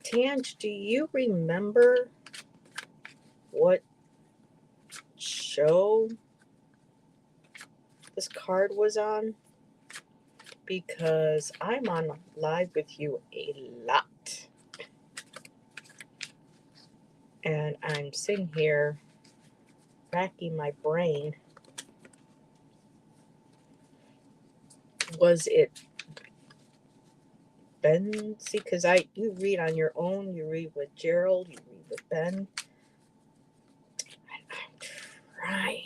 Tange, do you remember what show this card was on? Because I'm on live with you a lot. And I'm sitting here racking my brain. Was it Ben? See, because you read on your own, you read with Gerald, you read with Ben. And I'm trying.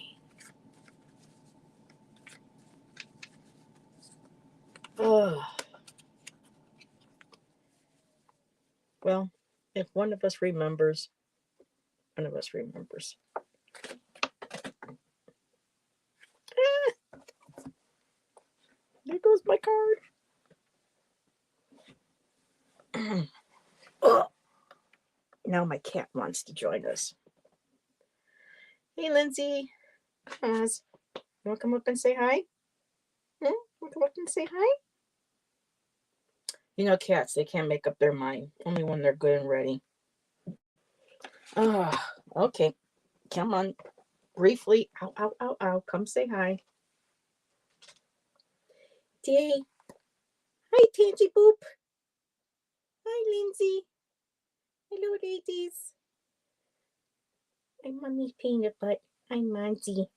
Ugh. Well, if one of us remembers, one of us remembers. There goes my card. Ugh. Now my cat wants to join us. Hey, Lindsay. As you want to come up and say hi? Hmm? Want to come up and say hi? You know, cats, they can't make up their mind. Only when they're good and ready. Okay. Come on. Briefly. Ow, ow, ow, ow. Come say hi. Tay. Hi, Tangy Boop. Hi, Lindsay. Hello, ladies. I'm Mommy Peanut Butt. I'm Monty.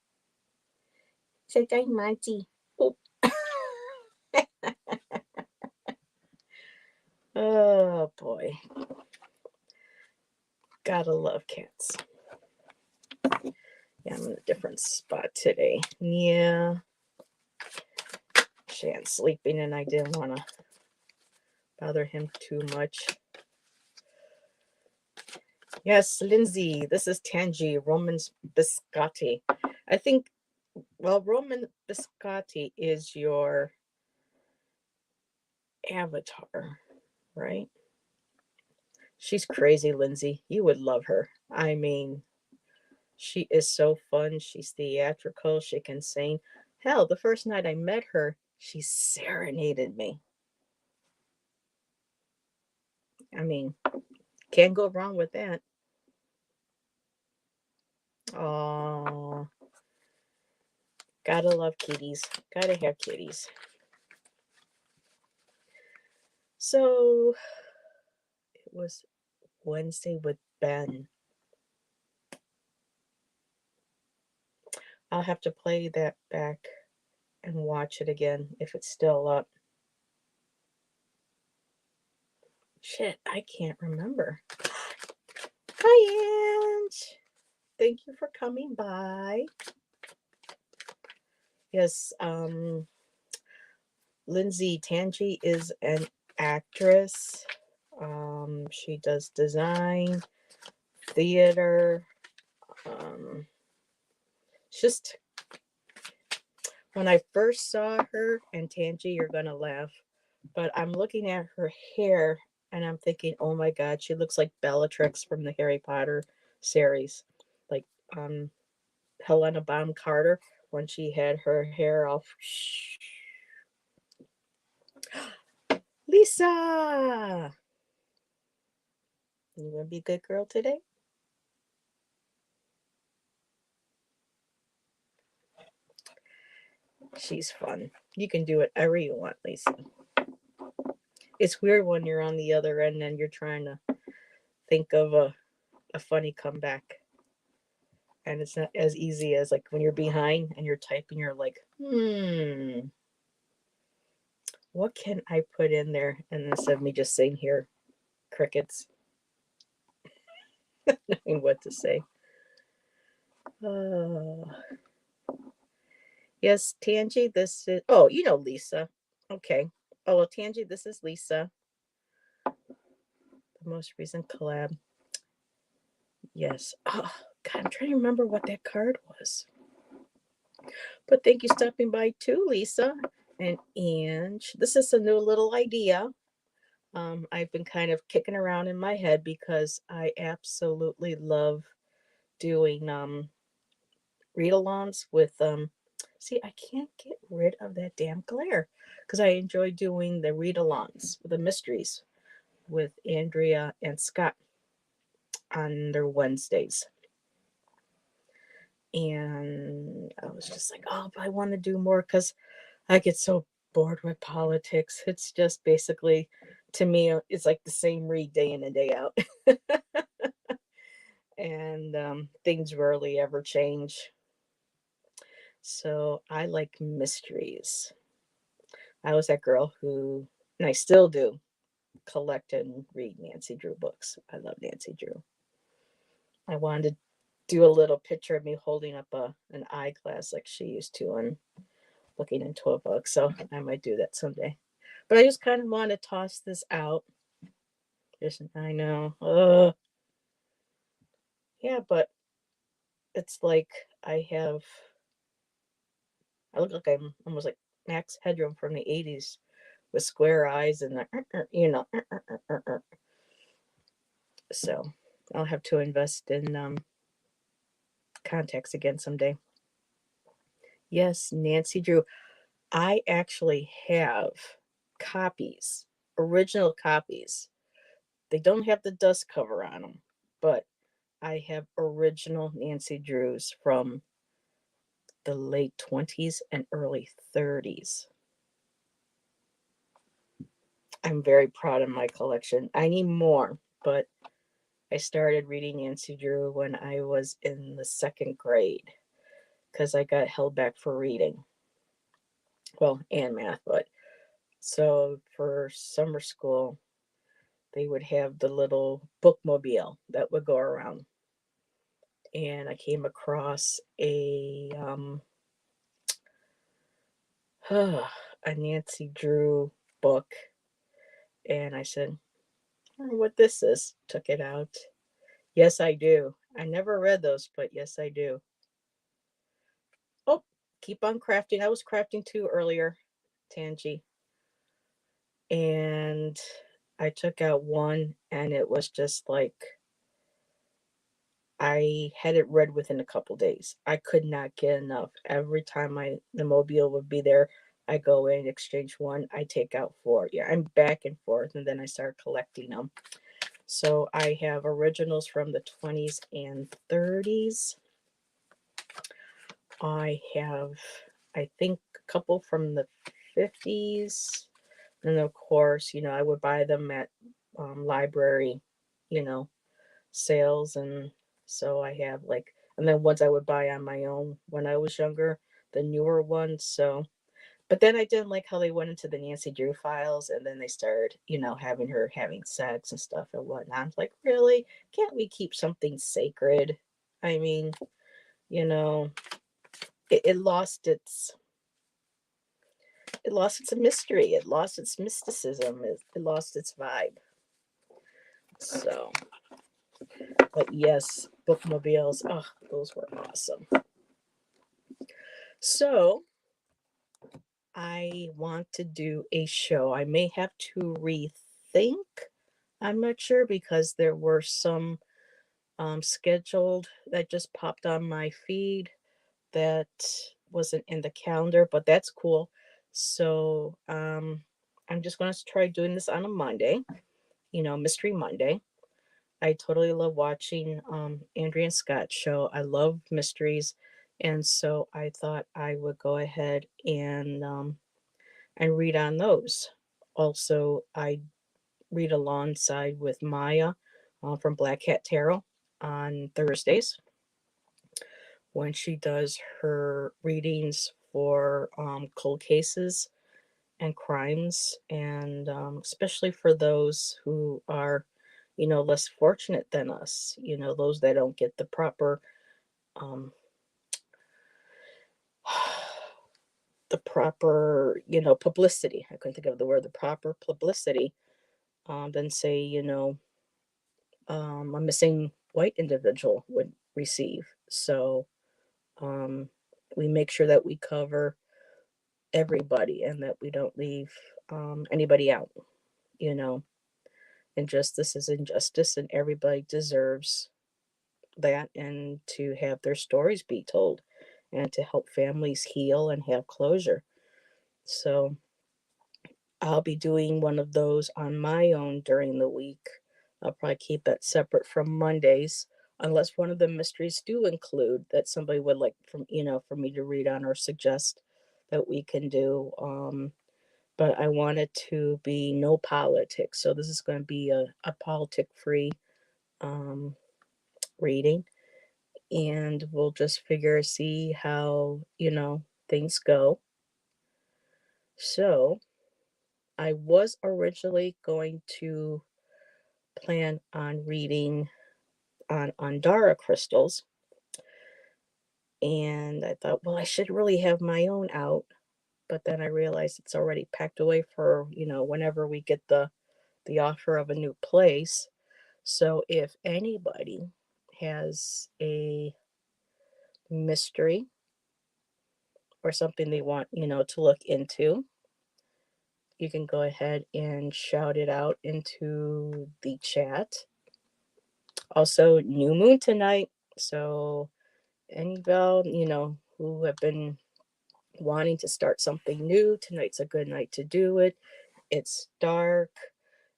Said I'm Monty. Boop. Oh, boy. Gotta love cats. Yeah, I'm in a different spot today. Yeah. Shan's sleeping and I didn't want to bother him too much. Yes, Lindsay, this is Tangi, Roman Biscotti. I think, well, Roman Biscotti is your avatar, right? She's crazy, Lindsay. You would love her. I mean, she is so fun. She's theatrical. She can sing. Hell, the first night I met her, she serenaded me. I mean, can't go wrong with that. Oh, gotta love kitties. Gotta have kitties. So it was Wednesday with Ben. I'll have to play that back and watch it again if it's still up. Shit, I can't remember. Hi, Ange. Thank you for coming by. Yes, Lindsay Tangi is an actress. She does design, theater. Just when I first saw her, and Tangi, you're gonna laugh, but I'm looking at her hair and I'm thinking, oh my god, she looks like Bellatrix from the Harry Potter series, like Helena Bonham Carter when she had her hair all. Lisa, you gonna be a good girl today? She's fun. You can do whatever you want, Lisa. It's weird when you're on the other end and you're trying to think of a funny comeback. And it's not as easy as like when you're behind and you're typing, you're like, what can I put in there? And instead of me just saying here, crickets, knowing what to say. Yes, Tangi, this is, oh, you know Lisa. Okay. Oh, well, Tangi, this is Lisa. The most recent collab. Yes. Oh, God, I'm trying to remember what that card was. But thank you stopping by too, Lisa and Ange. This is a new little idea. I've been kind of kicking around in my head because I absolutely love doing read-alongs with see, I can't get rid of that damn glare because I enjoy doing the read-alongs, the mysteries with Andrea and Scott on their Wednesdays. And I was just like, oh, I want to do more because I get so bored with politics. It's just basically, to me, it's like the same read day in and day out. And things rarely ever change. So I like mysteries. I was that girl who, and I still do, collect and read Nancy Drew books. I love Nancy Drew. I wanted to do a little picture of me holding up an eyeglass like she used to and looking into a book. So I might do that someday. But I just kind of want to toss this out. I know. Yeah, but it's like I look like I'm almost like Max Headroom from the 80s with square eyes and the. So I'll have to invest in contacts again someday. Yes, Nancy Drew. I actually have copies, original copies. They don't have the dust cover on them, but I have original Nancy Drews from the late 20s and early 30s. I'm very proud of my collection. I need more, but I started reading Nancy Drew when I was in the second grade because I got held back for reading. Well, and math, but so for summer school, they would have the little bookmobile that would go around. And I came across a Nancy Drew book, and I said, I wonder what this is. Took it out. Yes, I do. I never read those, but yes, I do. Oh, keep on crafting. I was crafting too earlier, Tangi. And I took out one, and it was just like I had it read within a couple days. I could not get enough. Every time the mobile would be there, I go in, exchange one, I take out four. Yeah, I'm back and forth, and then I start collecting them. So I have originals from the 20s and 30s. I have, I think, a couple from the 50s. And of course, I would buy them at library, you know, sales. And so I have like, and then ones I would buy on my own when I was younger, the newer ones. So, but then I didn't like how they went into the Nancy Drew files and then they started, having her having sex and stuff and whatnot. I was like, really? Can't we keep something sacred? I mean, you know, it lost its mystery. It lost its mysticism. It lost its vibe. So, but yes, bookmobiles. Oh, those were awesome. So, I want to do a show. I may have to rethink. I'm not sure because there were some scheduled that just popped on my feed that wasn't in the calendar, but that's cool. So I'm just going to try doing this on a Monday, Mystery Monday. I totally love watching Andrea and Scott's show. I love mysteries. And so I thought I would go ahead and read on those. Also, I read alongside with Maya from Black Cat Tarot on Thursdays when she does her readings for cold cases and crimes, and especially for those who are, less fortunate than us, those that don't get the proper um, publicity. I couldn't think of the word, the proper publicity, than say, a missing white individual would receive. So um, we make sure that we cover everybody and that we don't leave anybody out, you know. Injustice is injustice, and everybody deserves that and to have their stories be told and to help families heal and have closure. So I'll be doing one of those on my own during the week. I'll probably keep that separate from Mondays, unless one of the mysteries do include that somebody would like for me to read on or suggest that we can do. But I want it to be no politics. So this is going to be a politic-free um, reading. And we'll just see how, things go. So I was originally going to plan on reading on Andara crystals. And I thought, well, I should really have my own out. But then I realized it's already packed away for, whenever we get the offer of a new place. So if anybody has a mystery or something they want, to look into, you can go ahead and shout it out into the chat. Also, new moon tonight. So anybody, who have been wanting to start something new, tonight's a good night to do it. It's dark.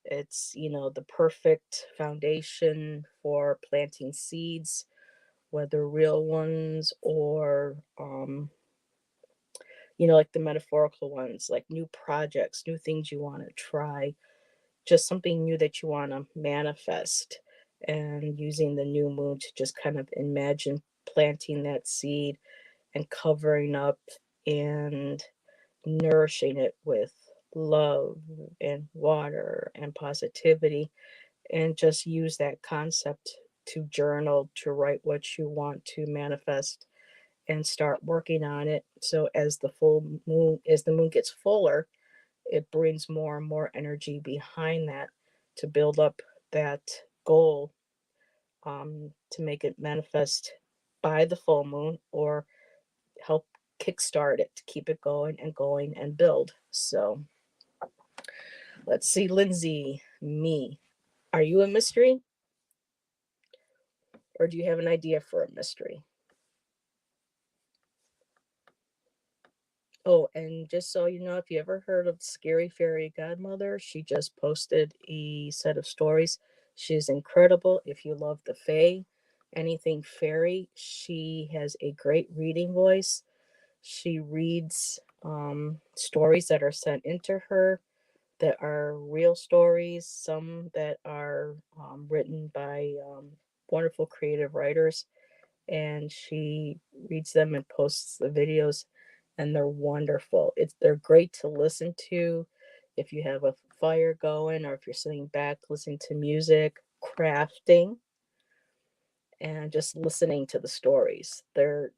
It's, the perfect foundation for planting seeds, whether real ones or, like the metaphorical ones, like new projects, new things you want to try, just something new that you want to manifest, and using the new moon to just kind of imagine planting that seed and covering up and nourishing it with love and water and positivity, and just use that concept to journal, to write what you want to manifest and start working on it. So as the moon gets fuller, it brings more and more energy behind that to build up that goal, to make it manifest by the full moon, or help kickstart it to keep it going and build. So let's see, Lindsay, me. Are you a mystery? Or do you have an idea for a mystery? Oh, and just so you know, if you ever heard of Scary Fairy Godmother, she just posted a set of stories. She's incredible. If you love the Fae, anything fairy, she has a great reading voice. She reads stories that are sent into her that are real stories, some that are written by wonderful creative writers, and she reads them and posts the videos, and they're wonderful. They're great to listen to if you have a fire going, or if you're sitting back listening to music, crafting, and just listening to the stories. They're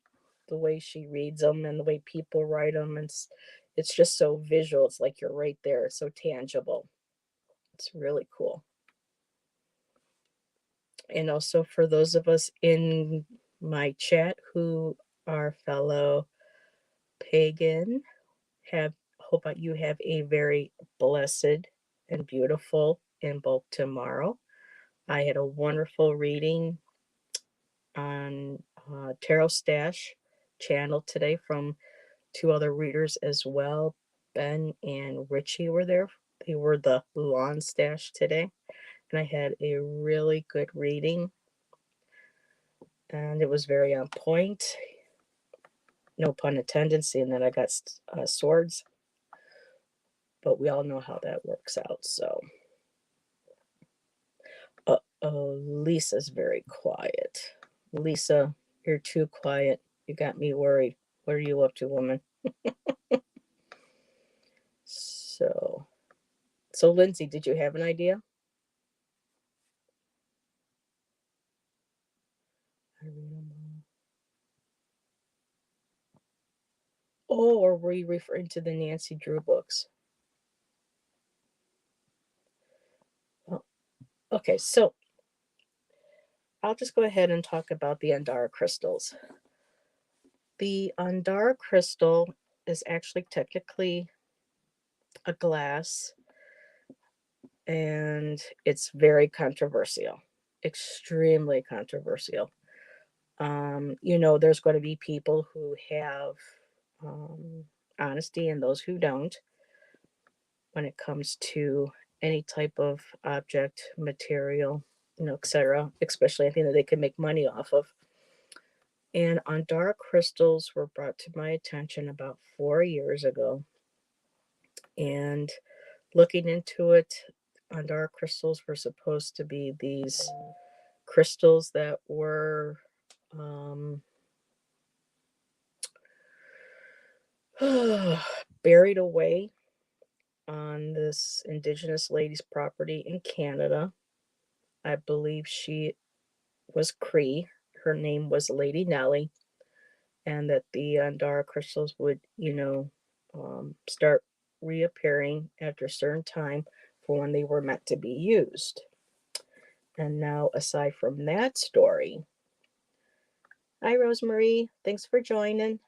the way she reads them and the way people write them, and it's just so visual. It's like you're right there. It's so tangible. It's really cool. And also for those of us in my chat who are fellow pagan, hope that you have a very blessed and beautiful and both tomorrow. I had a wonderful reading on Tarot Stash channel today from two other readers as well. Ben and Richie were there. They were the Lawn Stash today, and I had a really good reading, and it was very on point. No pun intended, seeing that I got swords, but we all know how that works out. So, oh, Lisa's very quiet. Lisa, you're too quiet. You got me worried. What are you up to, woman? So, Lindsay, did you have an idea? Oh, or were you referring to the Nancy Drew books? Oh, okay, so I'll just go ahead and talk about the Andara crystals. The Andara crystal is actually technically a glass, and it's very controversial, extremely controversial. There's going to be people who have honesty and those who don't. when it comes to any type of object, material, etc., especially anything that they can make money off of. And Andara crystals were brought to my attention about 4 years ago. And looking into it, Andara crystals were supposed to be these crystals that were buried away on this indigenous lady's property in Canada. I believe she was Cree. Her name was Lady Nellie, and that the Andara crystals would, start reappearing after a certain time for when they were meant to be used. And now, aside from that story, hi, Rosemarie. Thanks for joining.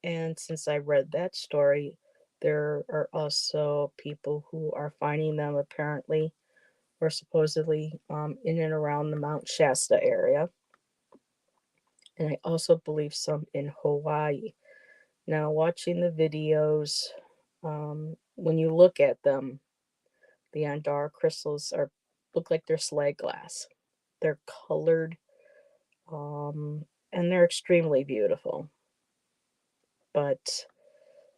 And since I read that story, there are also people who are finding them apparently or supposedly in and around the Mount Shasta area. And I also believe some in Hawaii. Now, watching the videos, when you look at them, the Andara crystals look like they're slag glass. They're colored, and they're extremely beautiful. But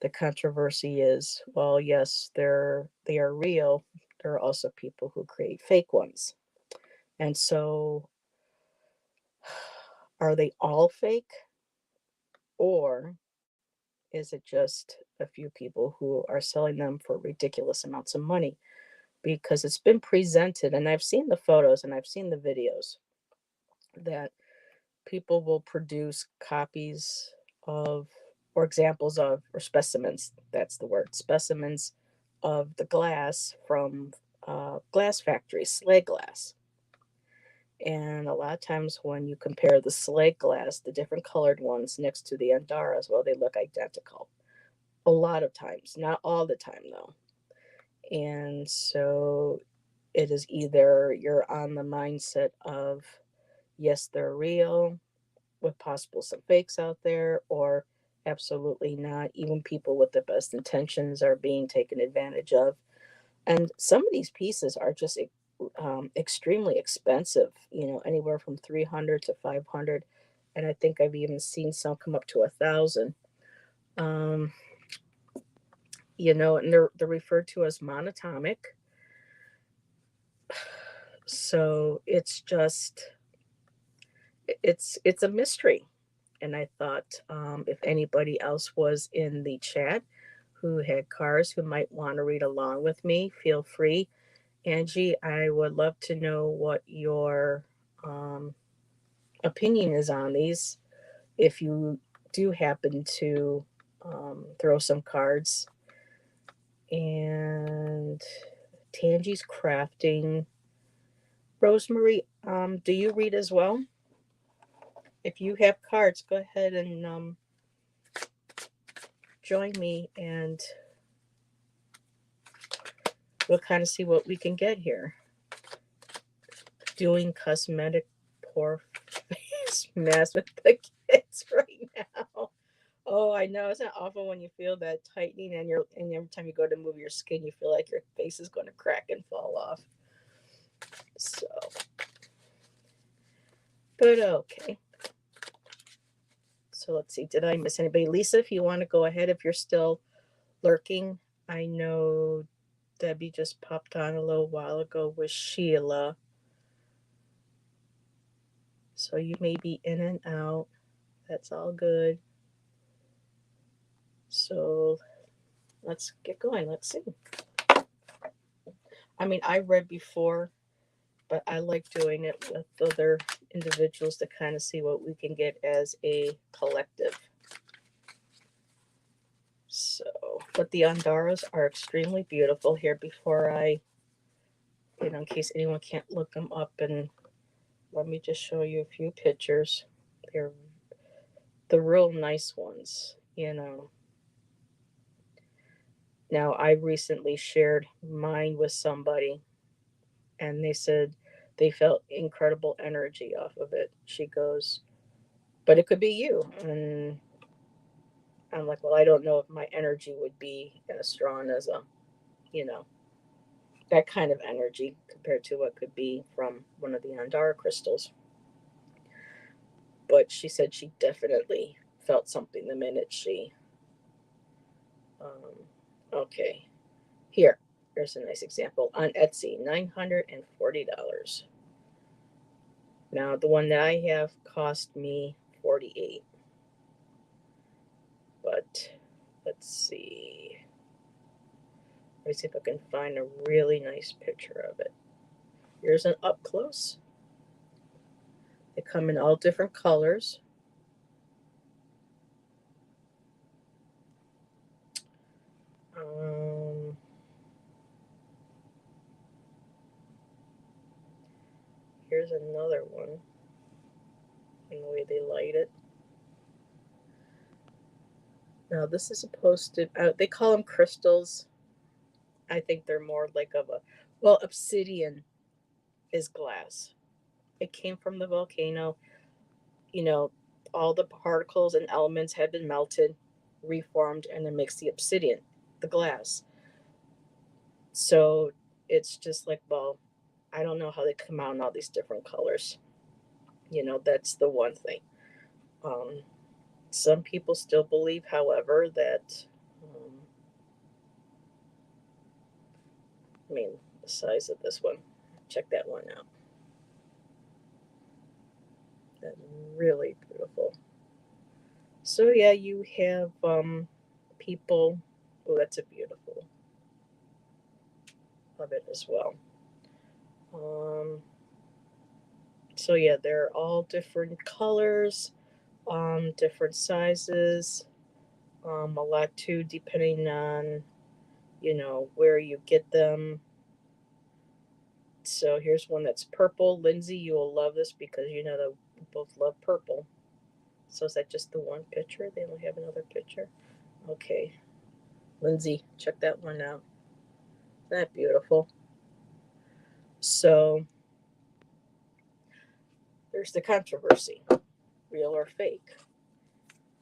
the controversy is, well, yes, they are real. There are also people who create fake ones. And so, are they all fake? Or is it just a few people who are selling them for ridiculous amounts of money? Because it's been presented, and I've seen the photos and I've seen the videos, that people will produce copies of, or examples of, or specimens, that's the word, specimens of the glass from glass factories, slag glass. And a lot of times when you compare the slag glass, the different colored ones next to the Andaras, well, they look identical. A lot of times, not all the time though. And so it is either you're on the mindset of, yes, they're real, with possible some fakes out there, or absolutely not. Even people with the best intentions are being taken advantage of. And some of these pieces are just extremely expensive, anywhere from 300 to 500. And I think I've even seen some come up to 1,000. And they're referred to as monatomic. So it's just, it's a mystery. And I thought, if anybody else was in the chat who had cars who might want to read along with me, feel free. Angie, I would love to know what your opinion is on these. If you do happen to throw some cards. And Tangie's crafting. Rosemary, do you read as well? If you have cards, go ahead and join me, and we'll kind of see what we can get here. Doing cosmetic pore face mask with the kids right now. Oh, I know. It's not awful when you feel that tightening, and every time you go to move your skin, you feel like your face is going to crack and fall off. So, but okay. So let's see. Did I miss anybody? Lisa, if you want to go ahead, if you're still lurking. I know Debbie just popped on a little while ago with Sheila. So you may be in and out. That's all good. So let's get going. Let's see. I mean, I read before, but I like doing it with other individuals to kind of see what we can get as a collective. So, but the Andaras are extremely beautiful. Here, before I, in case anyone can't look them up, and let me just show you a few pictures. They're the real nice ones. Now, I recently shared mine with somebody, and they said they felt incredible energy off of it. She goes, but it could be you. And I'm like, well, I don't know if my energy would be as strong as a you know, that kind of energy compared to what could be from one of the Andara crystals. But she said she definitely felt something the minute she. Okay, here's a nice example on Etsy, $940. Now the one that I have cost me 48. But let's see. Let me see if I can find a really nice picture of it. Here's an up close. They come in all different colors. Here's another one. And the way they light it. Now this is supposed to. They call them crystals. I think they're more like of a. Well, obsidian is glass. It came from the volcano. You know, all the particles and elements had been melted, reformed, and then makes the obsidian, the glass. So it's just like, well, I don't know how they come out in all these different colors. You know, that's the one thing. Some people still believe, however, that, I mean, the size of this one, check that one out. That's really beautiful. So, yeah, you have people. Oh, that's a beautiful of it as well. So, yeah, they're all different colors, different sizes, a lot too, depending on, where you get them. So here's one that's purple. Lindsay, you will love this because you know that we both love purple. So is that just the one picture? They only have another picture? Okay. Lindsay, check that one out. Isn't that beautiful? So there's the controversy, real or fake.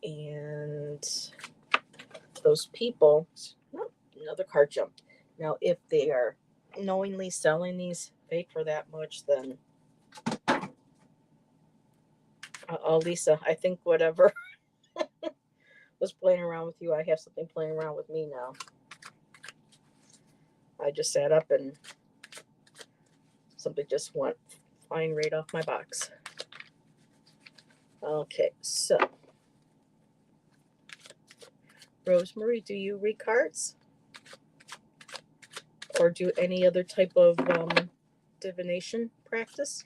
And those people, oh, another card jumped. Now, if they are knowingly selling these fake for that much, then Lisa, I think whatever was playing around with you, I have something playing around with me now. I just sat up and something just went flying right off my box. Okay, so Rosemary, do you read cards? Or do any other type of divination practice?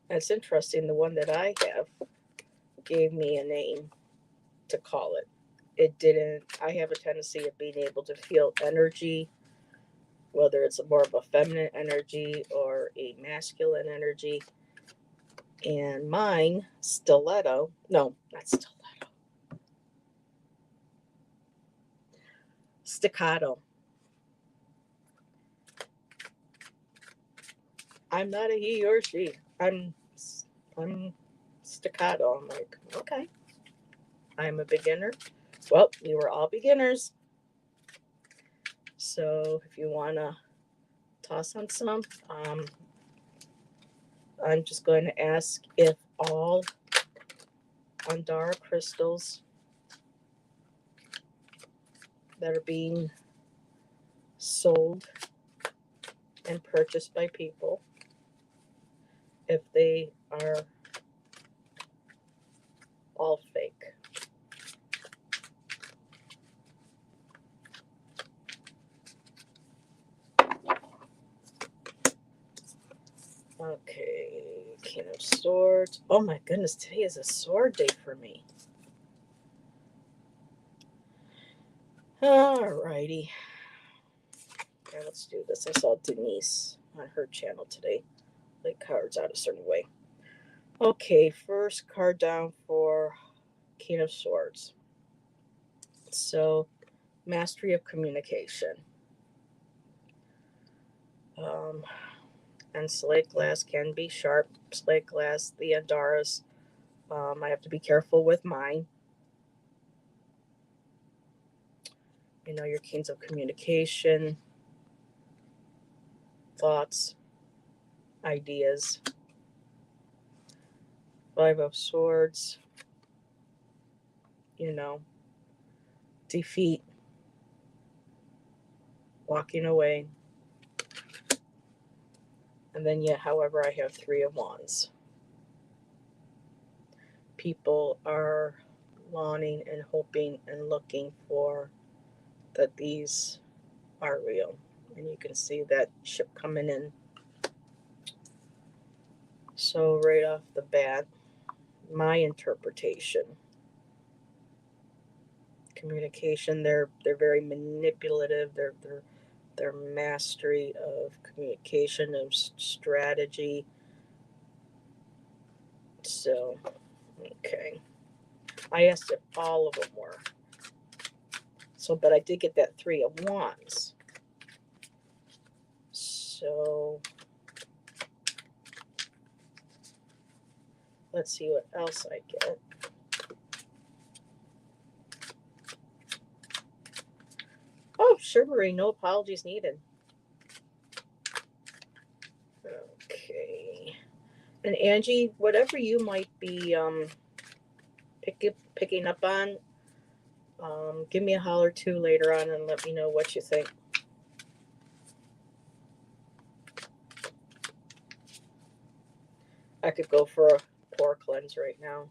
That's interesting. The one that I have gave me a name to call it. It didn't. I have a tendency of being able to feel energy, whether it's more of a feminine energy or a masculine energy. And mine, stiletto. No, not stiletto. Staccato. I'm not a he or she. I'm staccato. I'm like, okay. I'm a beginner. Well, we were all beginners. So if you want to toss on some, I'm just going to ask if all Andara crystals that are being sold and purchased by people, if they are all fake. Okay, King of Swords. Oh my goodness, today is a sword day for me. Alrighty. Okay, let's do this. I saw Denise on her channel today lay cards out a certain way. Okay, first card down for King of Swords. So, mastery of communication. And slate glass can be sharp. Slate glass, the Andaras I have to be careful with mine. You know, your keys of communication, thoughts, ideas. Five of Swords, you know, defeat, walking away. And then, yet, however, I have Three of Wands. People are wanting and hoping and looking for that these are real. And you can see that ship coming in. So right off the bat, my interpretation, communication, they're very manipulative. Their mastery of communication, of strategy. So, okay. I asked if all of them were. So, but I did get that Three of Wands. So, let's see what else I get. Oh, Chivalry, no apologies needed. Okay. And Angie, whatever you might be picking up on, give me a holler too later on and let me know what you think. I could go for a pore cleanse right now.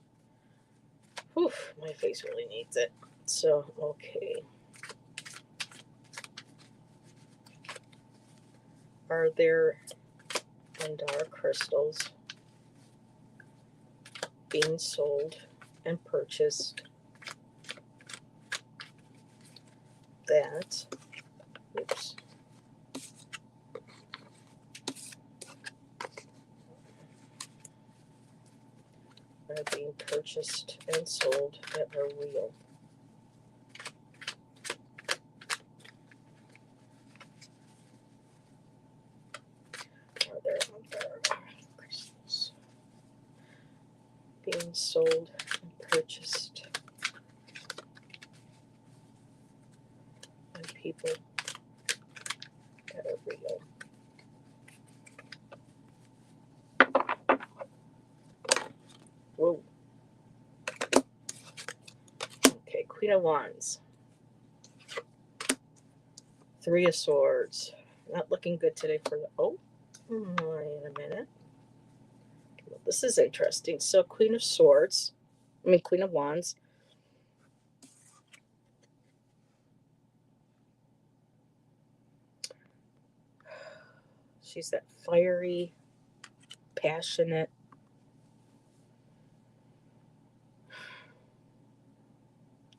Whew, my face really needs it. So, okay. Are there and are crystals being sold and purchased that, oops, are being purchased and sold that are real? Are there crystals being sold and purchased and people that are real? Whoa. Okay, Queen of Wands. Three of Swords. Not looking good today for the... Oh, wait a minute. Well, this is interesting. So Queen of Swords. Queen of Wands. She's that fiery, passionate,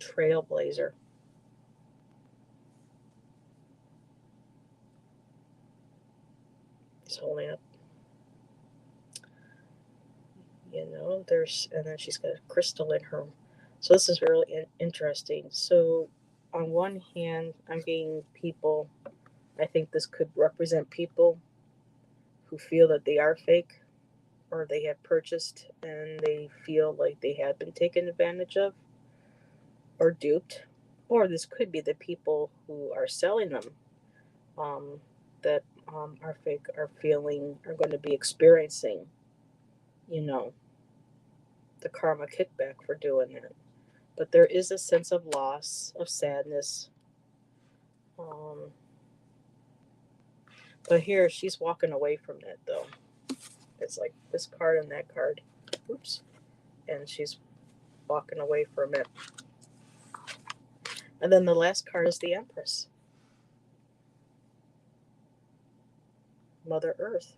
trailblazer. He's holding up. You know, and then she's got a crystal in her. So this is really interesting. So on one hand, I'm getting people, I think this could represent people who feel that they are fake or they have purchased and they feel like they have been taken advantage of or duped. Or this could be the people who are selling them that are fake are going to be experiencing, you know, the karma kickback for doing that. But there is a sense of loss, of sadness. But here she's walking away from that though. It's like this card and that card. Oops. And she's walking away from it. And then the last card is the Empress. Mother Earth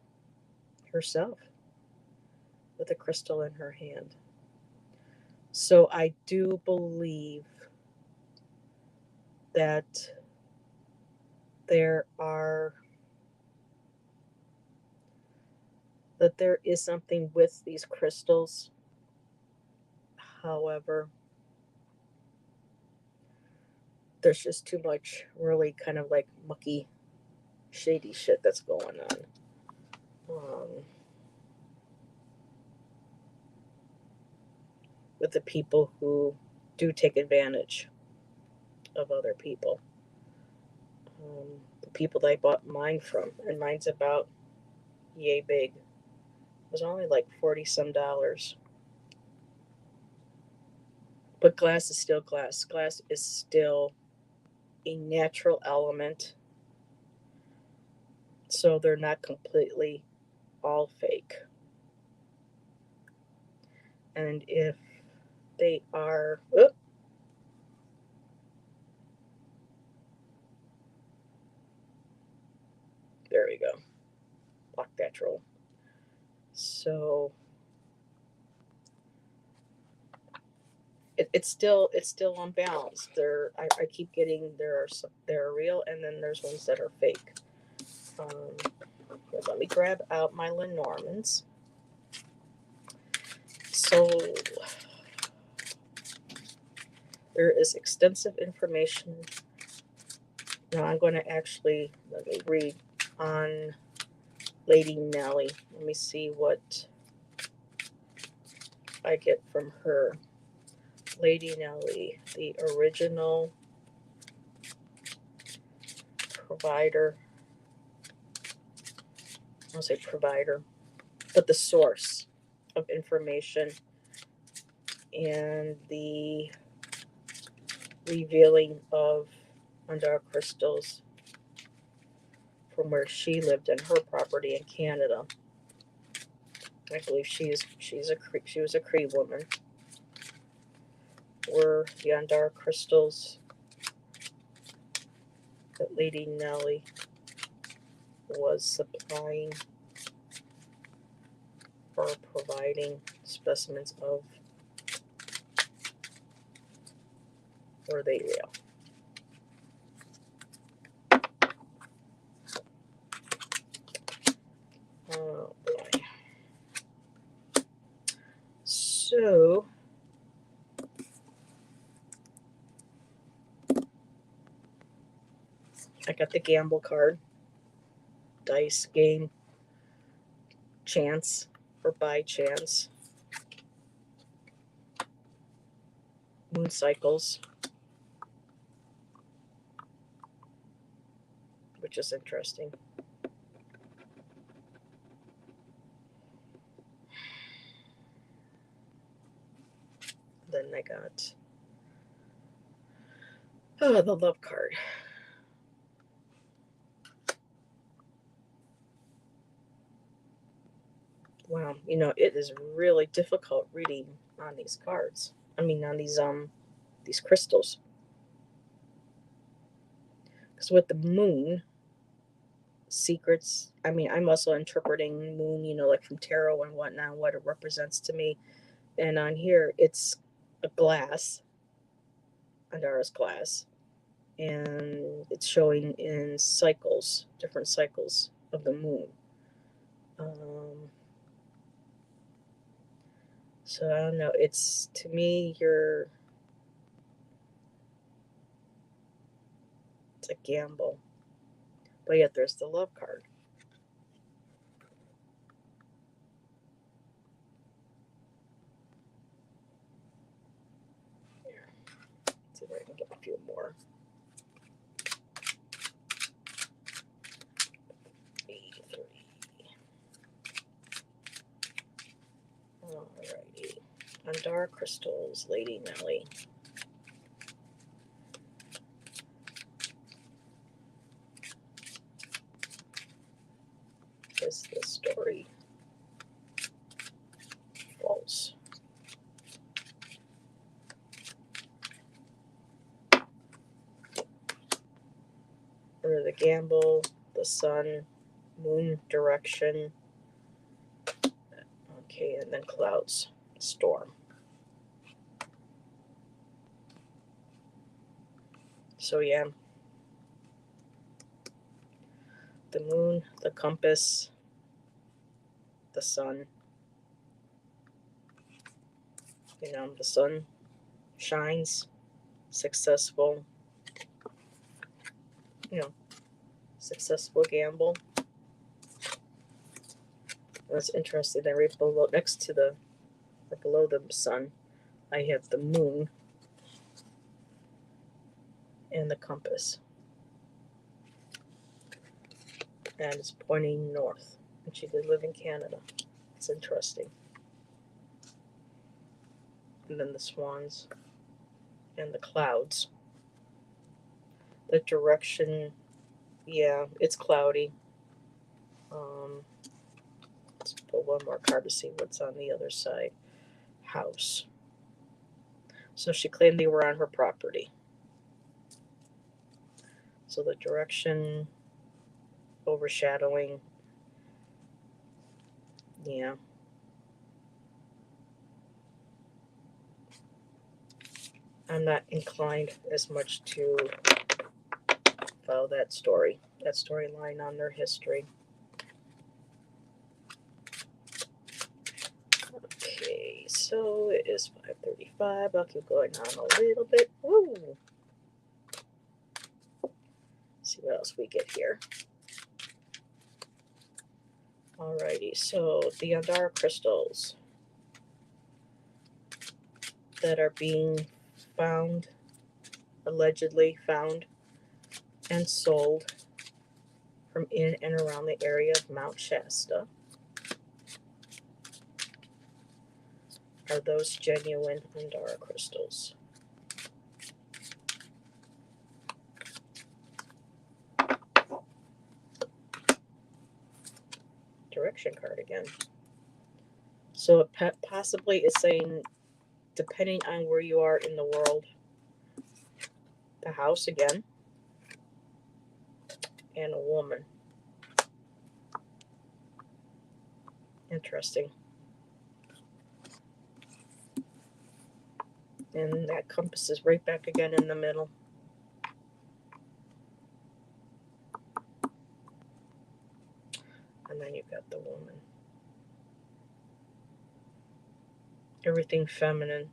herself with a crystal in her hand. So I do believe that there is something with these crystals. However, there's just too much really kind of like mucky, shady shit that's going on. with the people who do take advantage of other people. The people that I bought mine from, and mine's about yay big. It was only like $40 some. But glass is still glass. Glass is still a natural element. So they're not completely all fake. And if they are, there we go. Block that troll. So it's still unbalanced. I keep getting there are real, and then there's ones that are fake. Here, let me grab out my Lenormands. So there is extensive information. Now I'm going to actually let me read on Lady Nellie. Let me see what I get from her. Lady Nellie, the original provider. I won't say provider, but the source of information and the revealing of Andara crystals from where she lived in her property in Canada. I believe she was a Cree woman. Were the Andara crystals that Lady Nellie was supplying or providing specimens of, were they real? Oh boy. So I got the gamble card. Dice game. Chance or by chance. Moon cycles. Which is interesting. Then I got the love card. Wow, it is really difficult reading on these cards. I mean, on these crystals. Because with the moon, secrets, I mean, I'm also interpreting moon, like from tarot and whatnot, what it represents to me. And on here, it's a glass, Andara's glass, and it's showing in cycles, different cycles of the moon. So I don't know. It's, to me, it's a gamble. But yet there's the love card. Here. Let's see if I can get a few more. 83. Alrighty. Andara crystals, Lady Nellie. Is the story false? Or the gamble, the sun, moon direction. Okay, and then clouds, storm. So yeah, the moon, the compass, the sun. The sun shines, successful, successful gamble. That's interesting. They're right below, next to or below the sun, I have the moon and the compass. And it's pointing north. And she did live in Canada. It's interesting. And then the swans and the clouds. The direction, yeah, it's cloudy. Let's put one more card to see what's on the other side. House. So she claimed they were on her property. So the direction, overshadowing, yeah. I'm not inclined as much to follow that storyline on their history. Okay, so it is 5:35. I'll keep going on a little bit. Woo! See what else we get here. Alrighty, so the Andara crystals that are being found, allegedly found and sold from in and around the area of Mount Shasta. Are those genuine Andara crystals? Direction card again. So it possibly is saying, depending on where you are in the world, the house again, and a woman. Interesting. And that compass is right back again in the middle. And then you've got the woman. Everything feminine.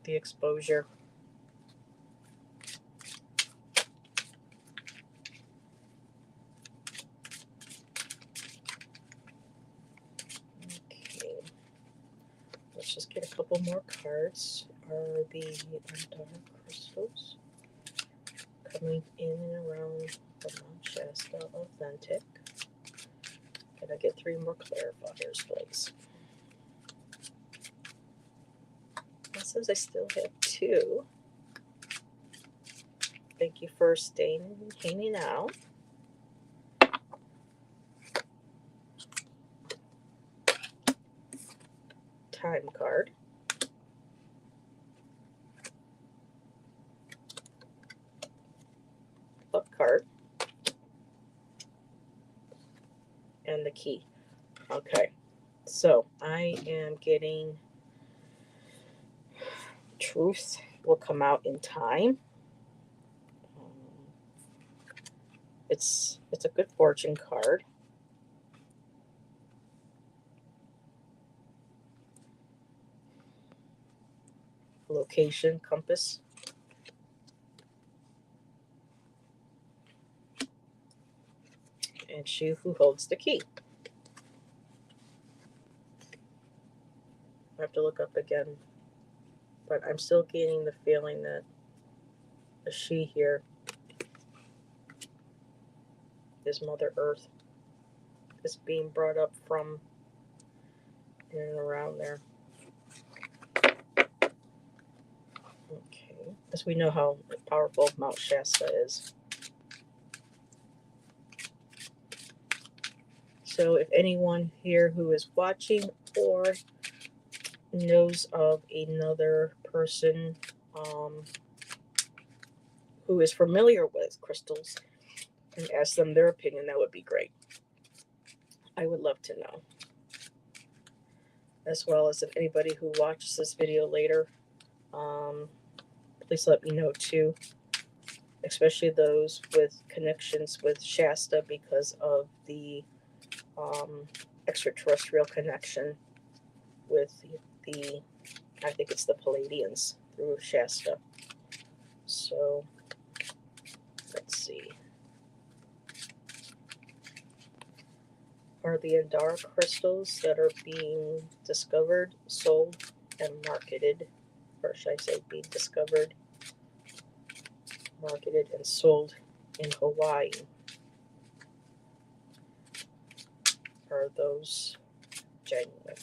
The exposure. Okay. Let's just get a couple more cards. Are the Andara crystals coming in and around the Mount Shasta authentic? Can I get 3 more clarifiers, please? It says I still have 2. Thank you for hanging out. Time card. Luck card. And the key. Okay. So I am getting truth will come out in time. It's a good fortune card. Location, compass. And she who holds the key. I have to look up again. But I'm still getting the feeling that the she here is Mother Earth. Is being brought up from in and around there. Okay. As we know how powerful Mount Shasta is. So if anyone here who is watching or knows of another person who is familiar with crystals and ask them their opinion, that would be great. I would love to know. As well as if anybody who watches this video later, please let me know too. Especially those with connections with Shasta because of the extraterrestrial connection with the I think it's the Palladians through Shasta. So let's see. are the Andara crystals that are being discovered, sold, and marketed, or should I say being discovered, marketed, and sold in Hawaii. Are those genuine?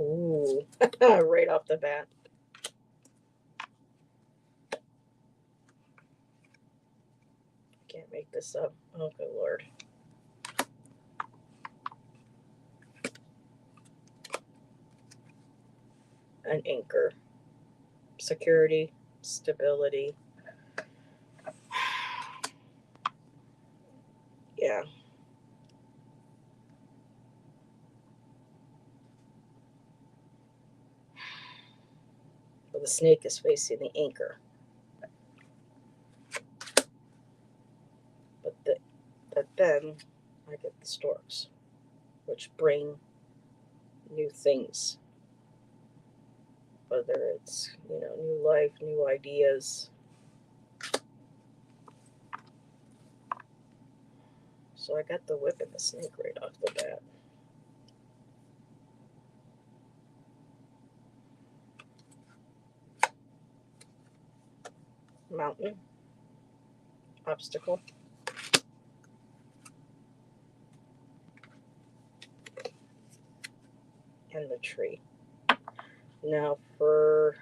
Ooh, right off the bat. Can't make this up. Oh, good Lord. An anchor. Security, stability. Yeah. Well, the snake is facing the anchor. But then I get the storks, which bring new things. Whether it's, new life, new ideas. So I got the whip and the snake right off the bat. Mountain. Obstacle. And the tree. Now for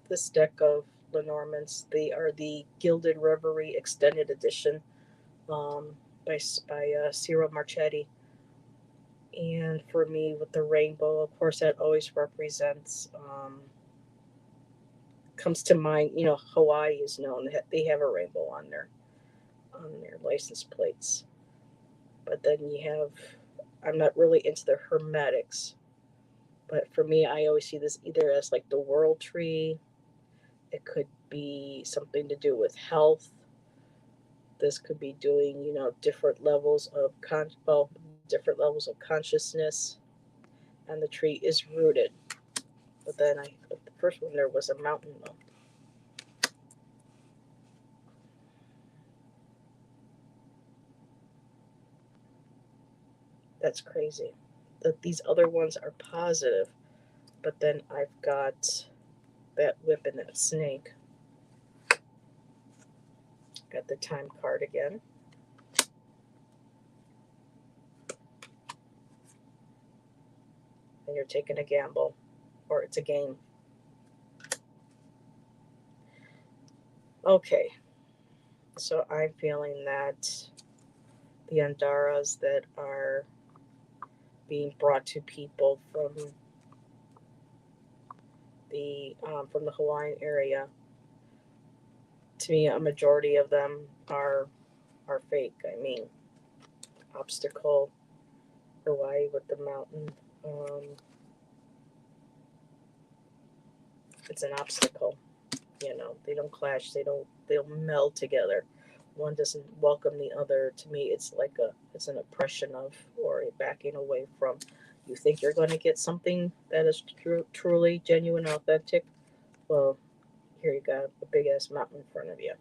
this deck of Lenormands, they are the Gilded Reverie Extended Edition by Ciro Marchetti. And for me, with the rainbow, of course, that always represents, comes to mind, Hawaii is known. They have a rainbow on their license plates. But then you have, I'm not really into the hermetics, but for me, I always see this either as like the world tree. It could be something to do with health. This could be doing, different levels of different levels of consciousness. And the tree is rooted. But then the first one there was a mountain though. That's crazy. That these other ones are positive, but then I've got that whip and that snake. Got the time card again. And you're taking a gamble, or it's a game. Okay, so I'm feeling that the Andaras that are being brought to people from the Hawaiian area, to me, a majority of them are fake. I mean, obstacle, Hawaii with the mountain. It's an obstacle. They don't clash. They'll meld together. One doesn't welcome the other. To me, it's an oppression of, or a backing away from. You think you're going to get something that is truly genuine, authentic. Well, here you got a big ass mountain in front of you.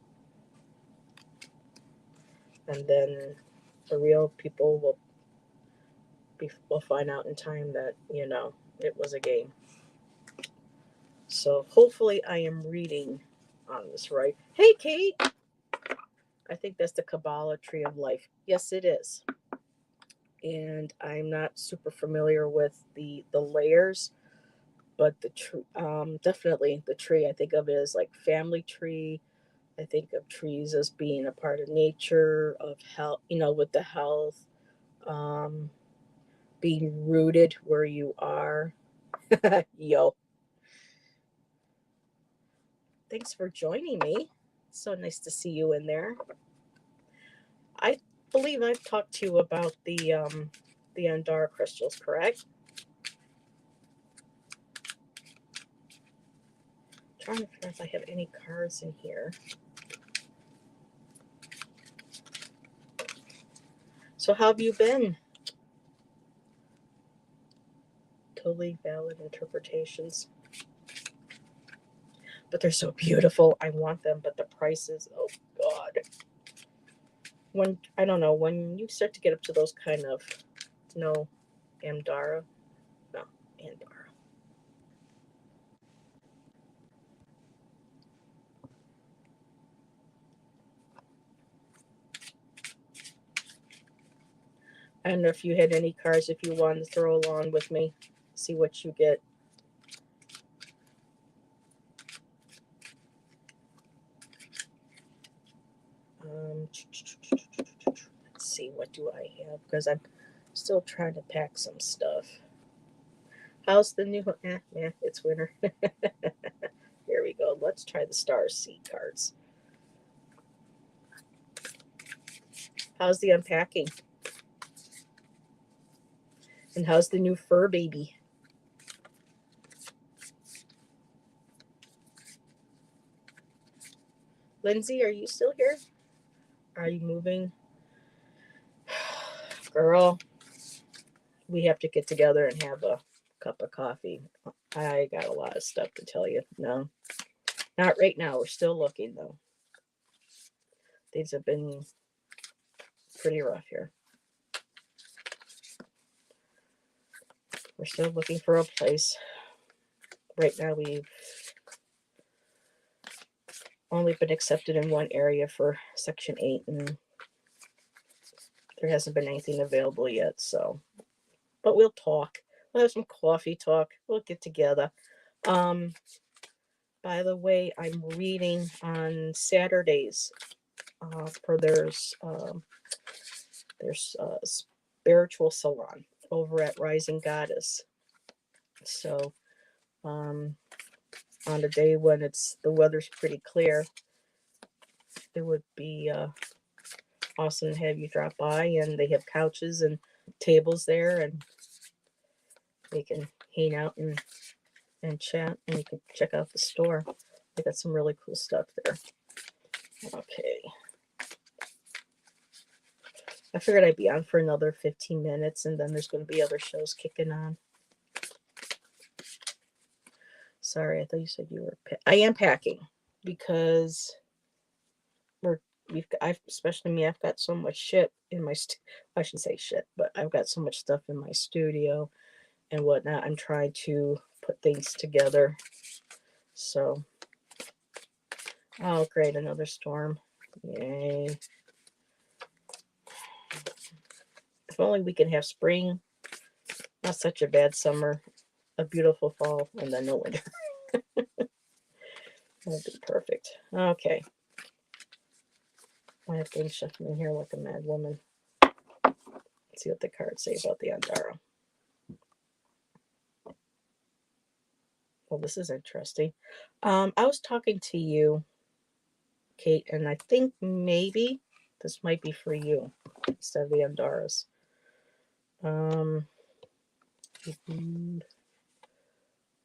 And then the real people will find out in time that, it was a game. So hopefully I am reading on this right. Hey, Kate! I think that's the Kabbalah Tree of Life. Yes, it is. And I'm not super familiar with the layers, but definitely the tree. I think of it as like family tree. I think of trees as being a part of nature, of health, with the health, being rooted where you are. Yo. Thanks for joining me. So nice to see you in there. I believe I've talked to you about the Andara crystals, correct? I'm trying to figure if I have any cards in here. So how have you been? Totally valid interpretations. but they're so beautiful. I want them, but the prices, oh God. When, I don't know, when you start to get up to those kind of, no, Andara, no, Andara. I don't know if you had any cards if you wanted to throw along with me, see what you get. Let's see, what do I have? Because I'm still trying to pack some stuff. How's the new? It's winter. Here we go. Let's try the Star Seed cards. How's the unpacking? And how's the new fur baby? Lindsay, are you still here? Are you moving? Girl, we have to get together and have a cup of coffee. I got a lot of stuff to tell you. No, not right now. We're still looking, though. These have been pretty rough here. We're still looking for a place. Right now, we've only been accepted in one area for Section 8, and there hasn't been anything available yet, so. But we'll talk. We'll have some coffee talk. We'll get together. By the way, I'm reading on Saturdays for their spiritual salon over at Rising Goddess. So on a day when the weather's pretty clear, it would be awesome to have you drop by, and they have couches and tables there, and they can hang out and chat, and you can check out the store. They got some really cool stuff there. Okay. I figured I'd be on for another 15 minutes, and then there's going to be other shows kicking on. Sorry, I thought you said you were. I am packing because especially me, I've got so much shit in my. I shouldn't say shit, but I've got so much stuff in my studio and whatnot. I'm trying to put things together. So, oh great, another storm! Yay! If only we can have spring. Not such a bad summer, a beautiful fall, and then no winter. That'd be perfect. Okay. I have things shuffling here like a mad woman. Let's see what the cards say about the Andara. Well, this is interesting. I was talking to you, Kate, and I think maybe this might be for you instead of the Andaras.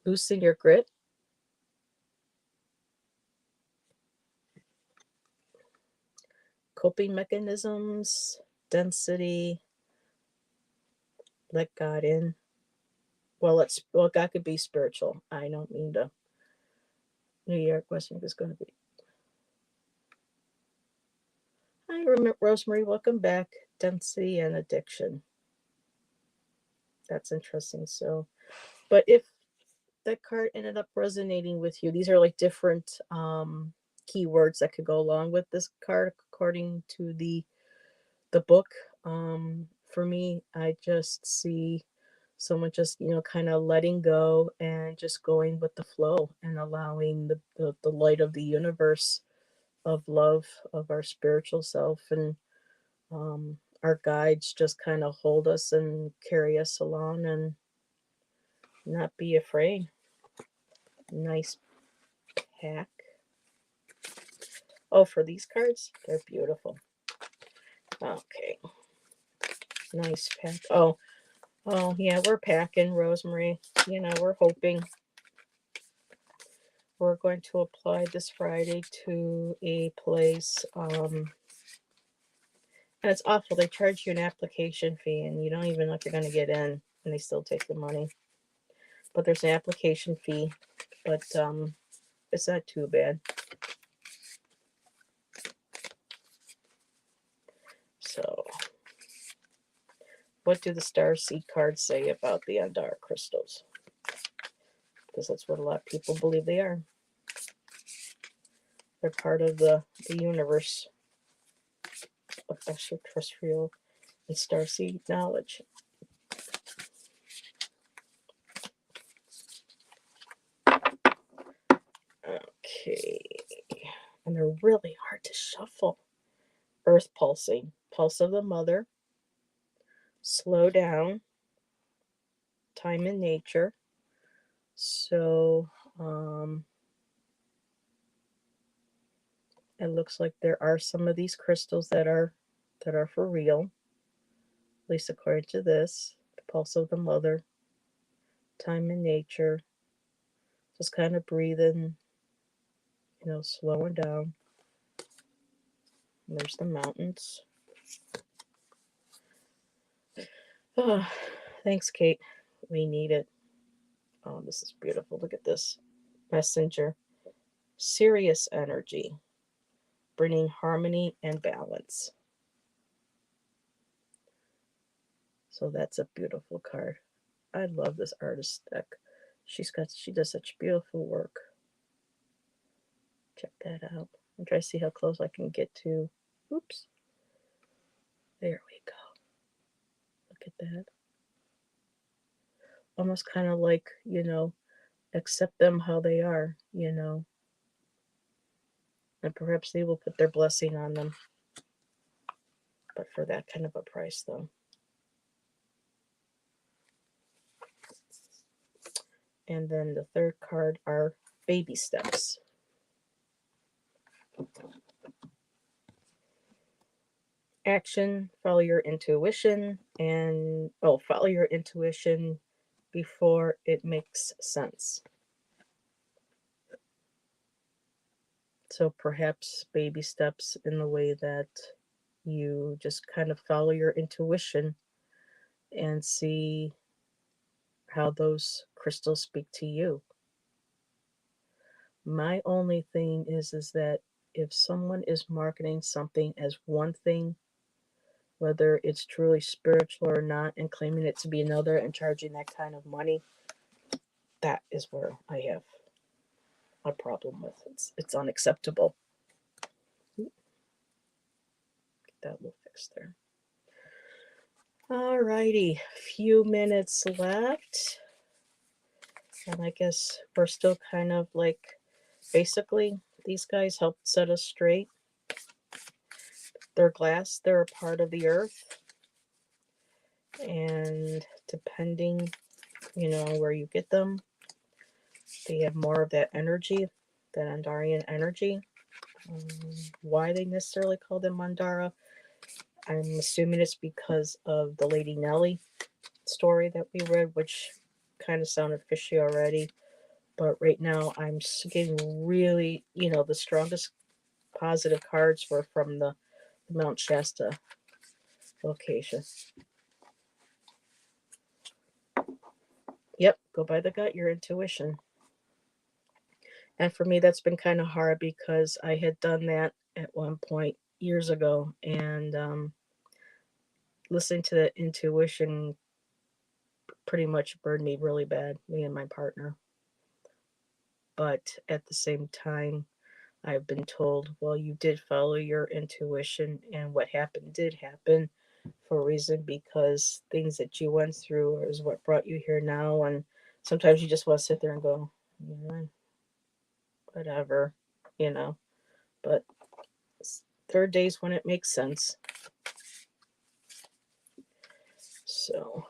Boosting your grit. Coping mechanisms, density, let God in. Well, God could be spiritual. I don't mean to. New York, Western is going to be. Hi, Rosemary. Welcome back. Density and addiction. That's interesting. So, but if that card ended up resonating with you, these are like different keywords that could go along with this card according to the book. For me, I just see someone just kind of letting go and just going with the flow and allowing the light of the universe of love of our spiritual self and our guides just kind of hold us and carry us along and not be afraid. Nice pack. Oh, for these cards, they're beautiful. Okay. Nice pack. Oh, yeah, we're packing, Rosemary. We're hoping. We're going to apply this Friday to a place. And it's awful. They charge you an application fee, and you don't even know if you're going to get in, and they still take the money. But there's an application fee. But it's not too bad. So, what do the Starseed cards say about the Andara crystals? Because that's what a lot of people believe they are. They're part of the universe of extraterrestrial and starseed knowledge. Okay. And they're really hard to shuffle. Earth pulsing. Pulse of the mother. Slow down. Time in nature. So, it looks like there are some of these crystals that are for real, at least according to this. The pulse of the mother, time in nature, just kind of breathing, slowing down. And there's the mountains. Oh, thanks, Kate. We need it. Oh, this is beautiful. Look at this. Messenger. Sirius energy, bringing harmony and balance. So that's a beautiful card. I love this artist deck. She does such beautiful work. Check that out. I'm trying to see how close I can get to. Oops. There we go. Look at that. Almost kind of like, accept them how they are, and perhaps they will put their blessing on them. But for that kind of a price, though. And then the third card are baby steps. Action, follow your intuition, and follow your intuition before it makes sense. So perhaps baby steps in the way that you just kind of follow your intuition and see how those crystals speak to you. My only thing is that if someone is marketing something as one thing, whether it's truly spiritual or not, and claiming it to be another and charging that kind of money, that is where I have a problem with. It's unacceptable. Get that little fix there. Alrighty, few minutes left. And I guess we're still kind of like, basically, these guys help set us straight. They're glass, they're a part of the earth. And depending, where you get them, they have more of that energy, that Andarian energy. Why they necessarily call them Andara, I'm assuming it's because of the Lady Nellie story that we read, which kind of sounded fishy already. But right now I'm getting really, the strongest positive cards were from the Mount Shasta location. Yep, go by the gut, your intuition. And for me, that's been kind of hard because I had done that at one point years ago, and listening to that intuition pretty much burned me really bad, me and my partner. But at the same time, I've been told, well, you did follow your intuition, and what happened did happen for a reason, because things that you went through is what brought you here now. And sometimes you just want to sit there and go, whatever, but third day's when it makes sense. So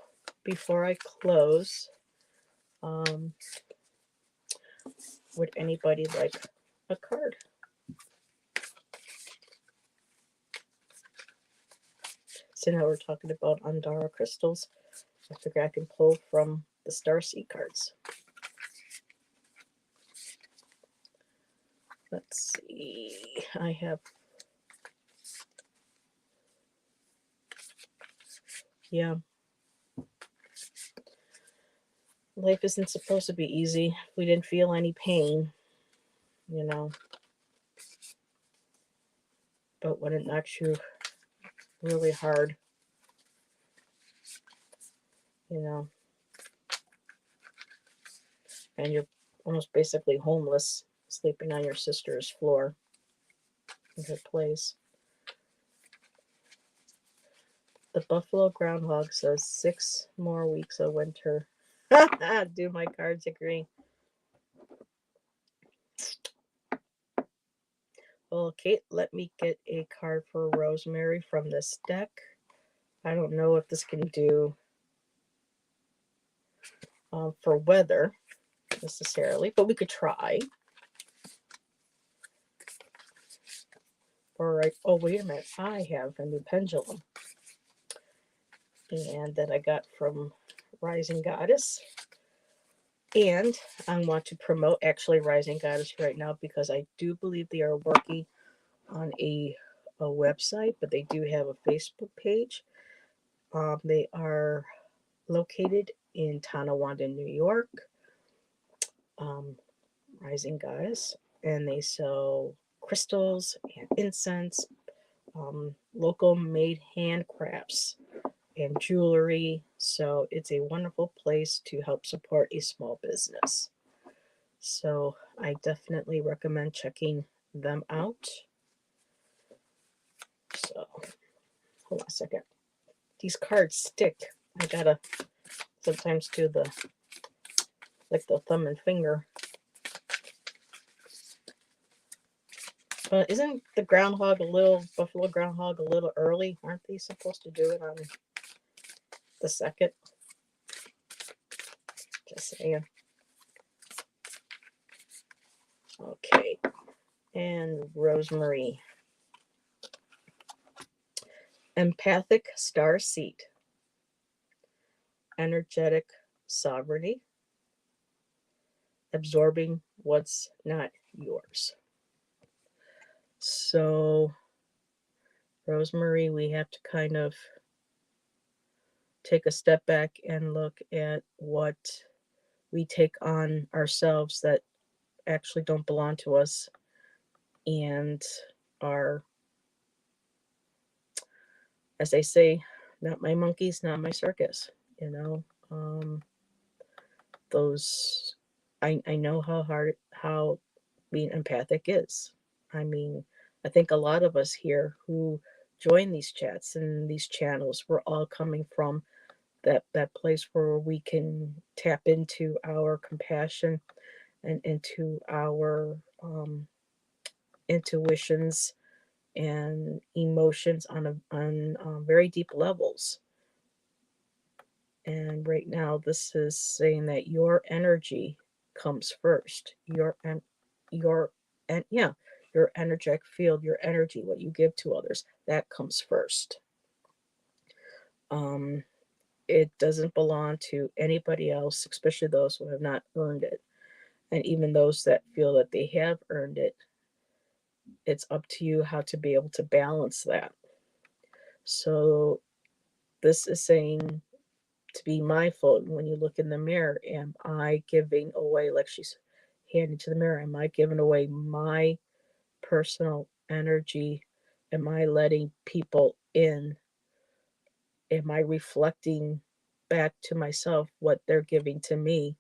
before I close, would anybody like a card? So now we're talking about Andara crystals. I figure I can pull from the Starseed cards. Let's see. I have... Yeah. Life isn't supposed to be easy. We didn't feel any pain. you know. But when it knocks you really hard, you know, and you're almost basically homeless, sleeping on your sister's floor in her place. The Buffalo Groundhog says 6 more weeks of winter. Do my cards agree? Well, Kate, let me get a card for Rosemary from this deck. I don't know if this can do for weather necessarily, but we could try. All right. Oh, wait a minute. I have a new pendulum. And that I got from Rising Goddess. And I want to promote actually Rising Goddess right now because I do believe they are working on a website, but they do have a Facebook page. They are located in Tonawanda, New York. Rising Goddess, and they sell crystals and incense, local made handcrafts and jewelry. So it's a wonderful place to help support a small business. So I definitely recommend checking them out. So hold on a second. These cards stick. I gotta sometimes do the thumb and finger. But isn't the buffalo groundhog a little early? Aren't they supposed to do it on the 2nd? Just saying. Okay. And Rosemary. Empathic star seed. Energetic sovereignty. Absorbing what's not yours. So, Rosemary, we have to kind of take a step back and look at what we take on ourselves that actually don't belong to us and are, as they say, not my monkeys, not my circus. You know, those I know how being empathic is. I mean, I think a lot of us here who join these chats and these channels, we're all coming from that place where we can tap into our compassion and into our intuitions and emotions on very deep levels. And right now, this is saying that your energy comes first. Your energetic field, your energy, what you give to others, that comes first. It doesn't belong to anybody else, especially those who have not earned it. And even those that feel that they have earned it, it's up to you how to be able to balance that. So this is saying to be mindful when you look in the mirror. Am I giving away, like she's handing to the mirror, am I giving away my personal energy? Am I letting people in? Am I reflecting back to myself what they're giving to me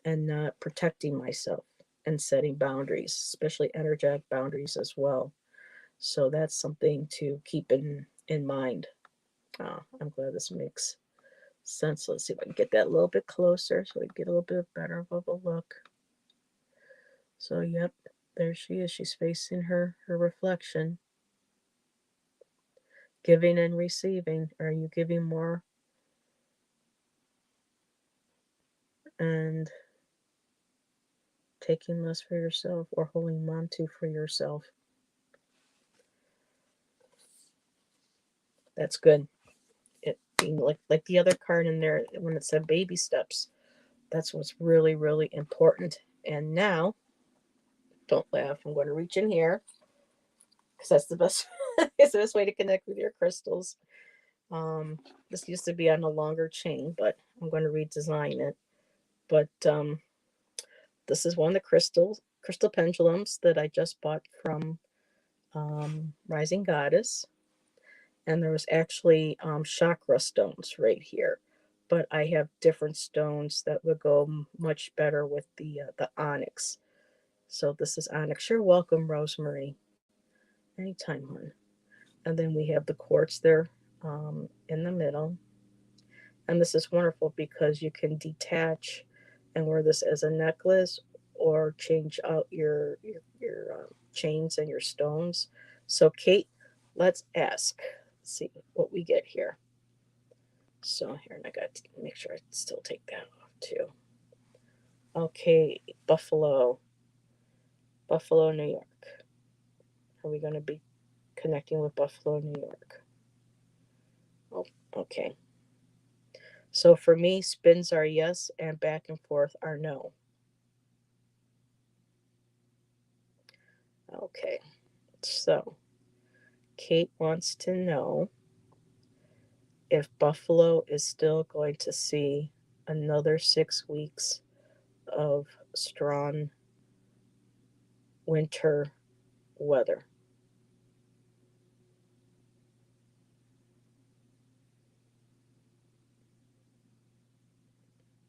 and not protecting myself and setting boundaries, especially energetic boundaries as well? So that's something to keep in mind. I'm glad this makes sense. Let's see if I can get that a little bit closer so we get a little bit better of a look. So, yep, there she is. She's facing her reflection. Giving and receiving. Are you giving more and taking less for yourself, or holding on to for yourself? That's good. It being like the other card in there when it said baby steps. That's what's really, really important. And now, don't laugh. I'm going to reach in here because that's the best. It's the best way to connect with your crystals. This used to be on a longer chain, but I'm going to redesign it. But this is one of the crystals crystal pendulums that I just bought from Rising Goddess. And there was actually chakra stones right here. But I have different stones that would go much better with the onyx. So this is onyx. You're welcome, Rosemary. Anytime, hon. And then we have the quartz there in the middle. And this is wonderful because you can detach and wear this as a necklace or change out your chains and your stones. So Kate, let's ask. Let's see what we get here. So here, and I got to make sure I still take that off too. Okay, Buffalo, New York. Are we going to be connecting with Buffalo, New York? Oh, okay. So for me, spins are yes and back and forth are no. Okay, so Kate wants to know if Buffalo is still going to see another 6 weeks of strong winter weather.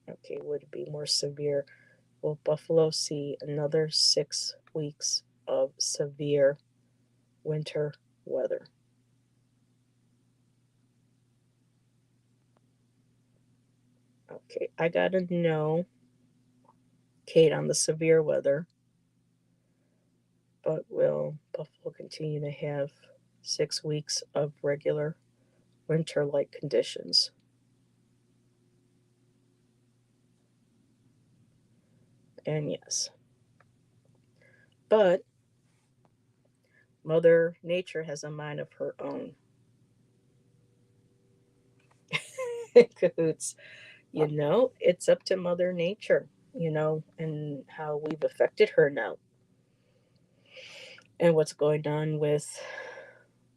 Okay, would it be more severe? Will Buffalo see another 6 weeks of severe winter weather? Okay, I gotta know, Kate, on the severe weather, but will Buffalo continue to have 6 weeks of regular winter-like conditions? And yes. But Mother Nature has a mind of her own. Cahoots. It's up to Mother Nature, and how we've affected her now. And what's going on with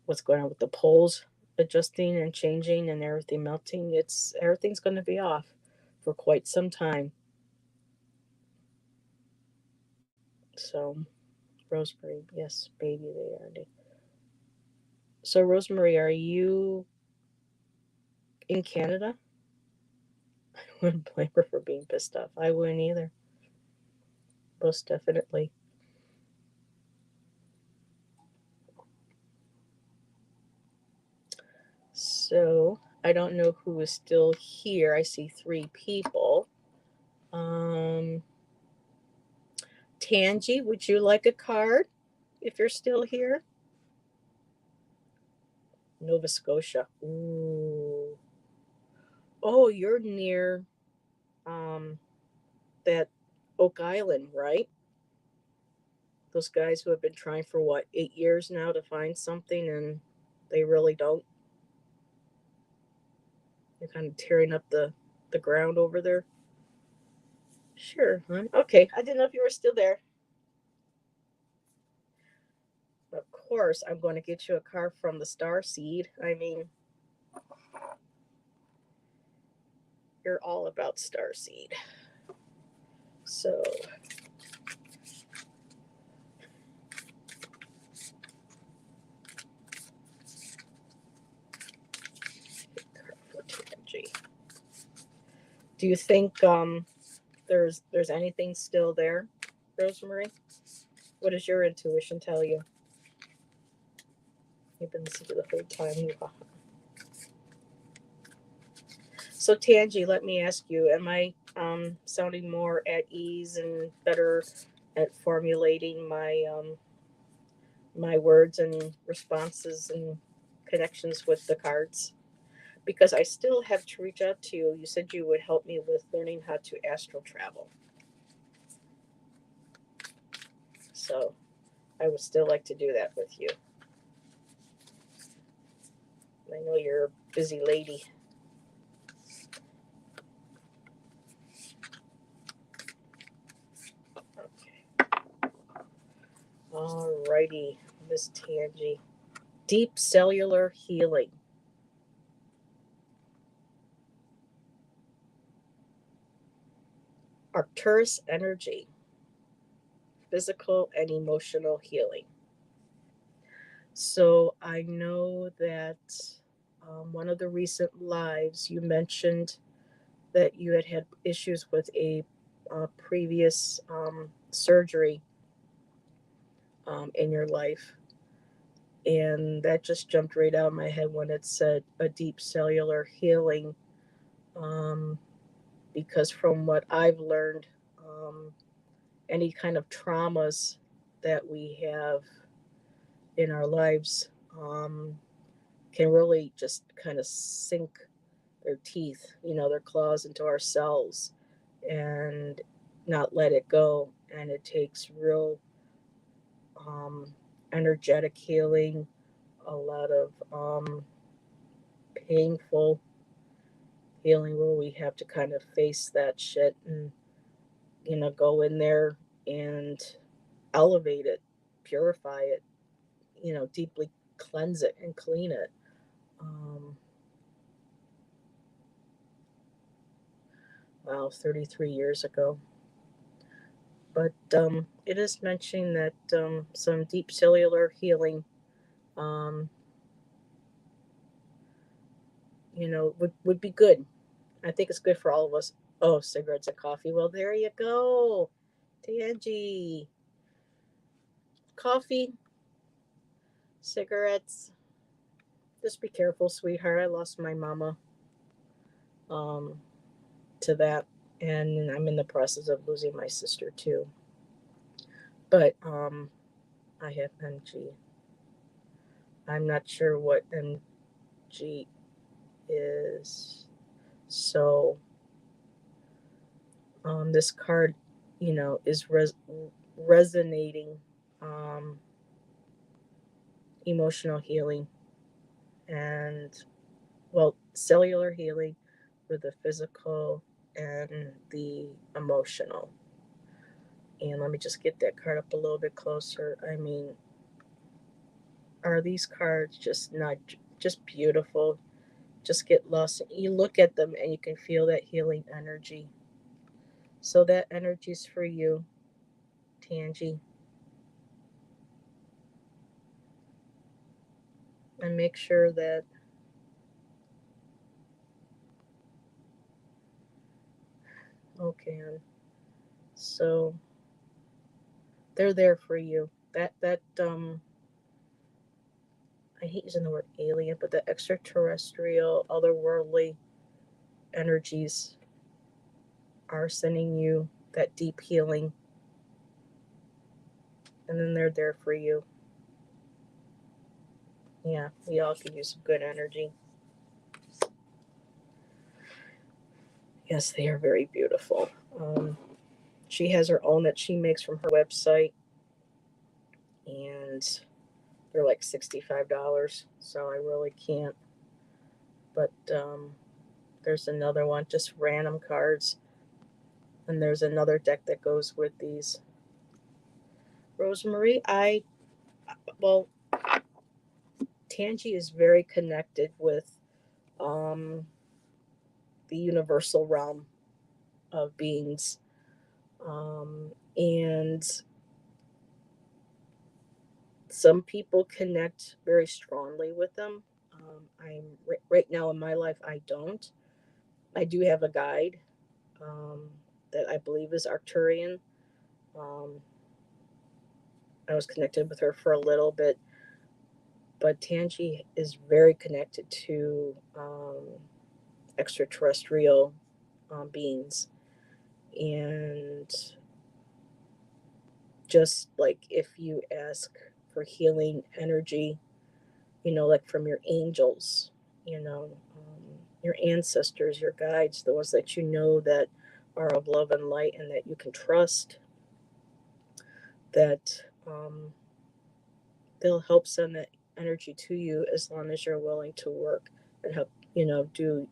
the poles adjusting and changing and everything melting. Everything's going to be off for quite some time. So, Rosemary, yes, baby, they are. So, Rosemary, are you in Canada? I wouldn't blame her for being pissed off. I wouldn't either. Most definitely. So, I don't know who is still here. I see 3 people. Tangi, would you like a card if you're still here? Nova Scotia. Ooh. Oh, you're near that Oak Island, right? Those guys who have been trying for what, 8 years now to find something and they really don't. They're kind of tearing up the ground over there. Sure, hon. Okay, I didn't know if you were still there. Of course, I'm going to get you a card from the Star Seed. I mean, you're all about Star Seed. So, do you think there's anything still there, Rosemary? What does your intuition tell you? You've been listening to the whole time. So Tangi, let me ask you: am I sounding more at ease and better at formulating my words and responses and connections with the cards? Because I still have to reach out to you. You said you would help me with learning how to astral travel. So I would still like to do that with you. I know you're a busy lady. Okay. Alrighty, Miss Tangi. Deep cellular healing. Arcturus energy. physical and emotional healing. So I know that one of the recent lives you mentioned that you had issues with a previous surgery in your life. And that just jumped right out of my head when it said a deep cellular healing. Um, because from what I've learned, any kind of traumas that we have in our lives can really just kind of sink their teeth, their claws into our cells and not let it go. And it takes real um, energetic healing, a lot of painful healing where we have to kind of face that shit and, go in there and elevate it, purify it, deeply cleanse it and clean it. Um, wow, 33 years ago. But it is mentioning that some deep cellular healing, um, would be good. I think it's good for all of us. Oh, cigarettes and coffee. Well, there you go. Tangy. Coffee, cigarettes. Just be careful, sweetheart. I lost my mama um, to that. And I'm in the process of losing my sister too. But I have MG. I'm not sure what MG is. So this card, is resonating um, emotional healing and, well, cellular healing for the physical and the emotional. And let me just get that card up a little bit closer. I mean, are these cards just not just beautiful? Just get lost. You look at them and you can feel that healing energy. So that energy's for you, Tangy. And make sure that okay. So they're there for you. That I hate using the word alien, but the extraterrestrial, otherworldly energies are sending you that deep healing, and then they're there for you. Yeah, we all could use some good energy. Yes, they are very beautiful. She has her own that she makes from her website, and they're like $65. So I really can't. But there's another one, just random cards, and there's another deck that goes with these. Rosemarie, well, Tangi is very connected with um, the universal realm of beings. And some people connect very strongly with them. Right now in my life, I don't. I do have a guide um, that I believe is Arcturian. Um, I was connected with her for a little bit, but Tangi is very connected to extraterrestrial beings. And just like if you ask for healing energy, like from your angels, your ancestors, your guides, those that that are of love and light and that you can trust, that they'll help send that energy to you as long as you're willing to work and help, do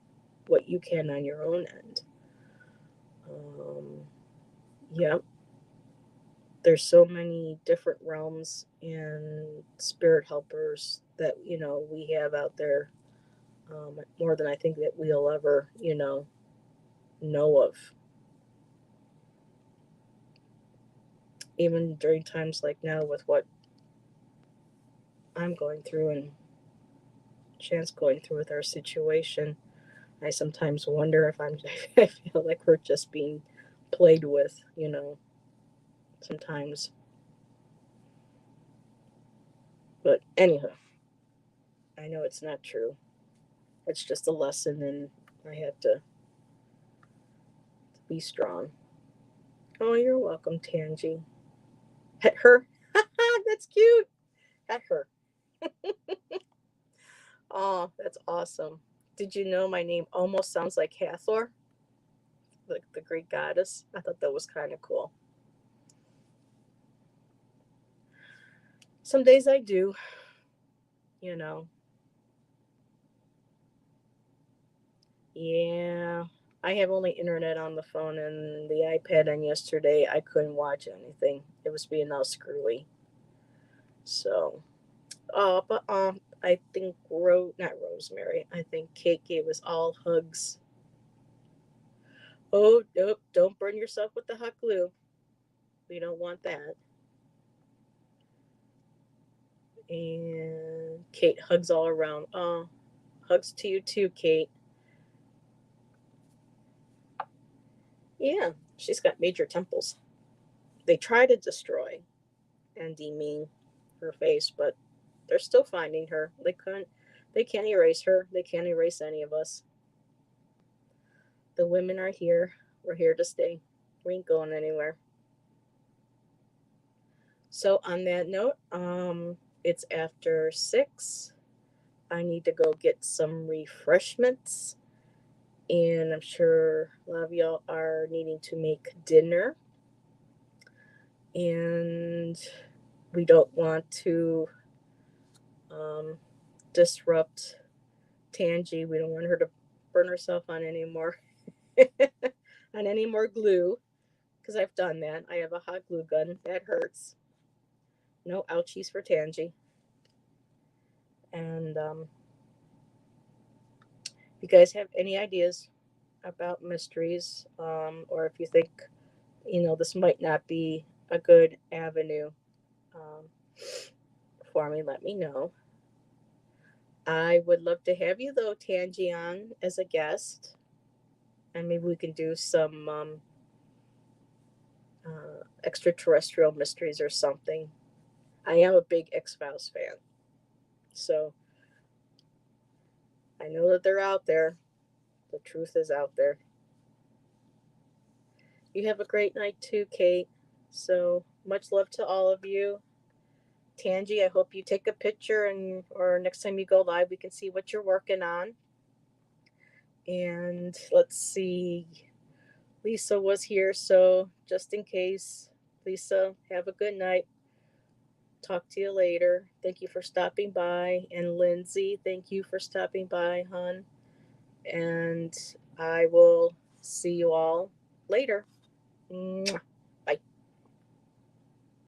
what you can on your own end. Yeah, there's so many different realms and spirit helpers that we have out there, more than I think that we'll ever know of. even during times like now with what I'm going through and Chance going through with our situation, I sometimes wonder if I feel like we're just being played with, sometimes. But anyhow, I know it's not true. It's just a lesson, and I have to be strong. Oh, you're welcome, Tangy. Pet her. That's cute. Pet her. Oh, that's awesome. Did you know my name almost sounds like Hathor, the Greek goddess? I thought that was kind of cool. Some days I do, you know. Yeah. I have only internet on the phone and the iPad, and yesterday I couldn't watch anything. It was being all screwy. So, but I think not Rosemary. I think Kate gave us all hugs. Oh, nope! Don't burn yourself with the hot glue. We don't want that. And Kate hugs all around. Oh, hugs to you too, Kate. Yeah, she's got major temples. They try to destroy and demean her face, but they're still finding her. They can't erase her. They can't erase any of us. The women are here. We're here to stay. We ain't going anywhere. So on that note, it's after 6. I need to go get some refreshments, and I'm sure a lot of y'all are needing to make dinner. And we don't want to um, disrupt Tangy. We don't want her to burn herself on any more on any more glue, because I've done that. I have a hot glue gun that hurts. No ouchies for Tangy. And if you guys have any ideas about mysteries, or if you think this might not be a good avenue um, for me, let me know. I would love to have you though, Tangy, on as a guest, and maybe we can do some extraterrestrial mysteries or something. I am a big X-Files fan, so I know that they're out there. The truth is out there. You have a great night too, Kate. So much love to all of you. Tangy, I hope you take a picture, and or next time you go live, we can see what you're working on. And let's see. Lisa was here, so just in case, Lisa, have a good night. Talk to you later. Thank you for stopping by. And Lindsay, thank you for stopping by, hon. And I will see you all later. Mwah.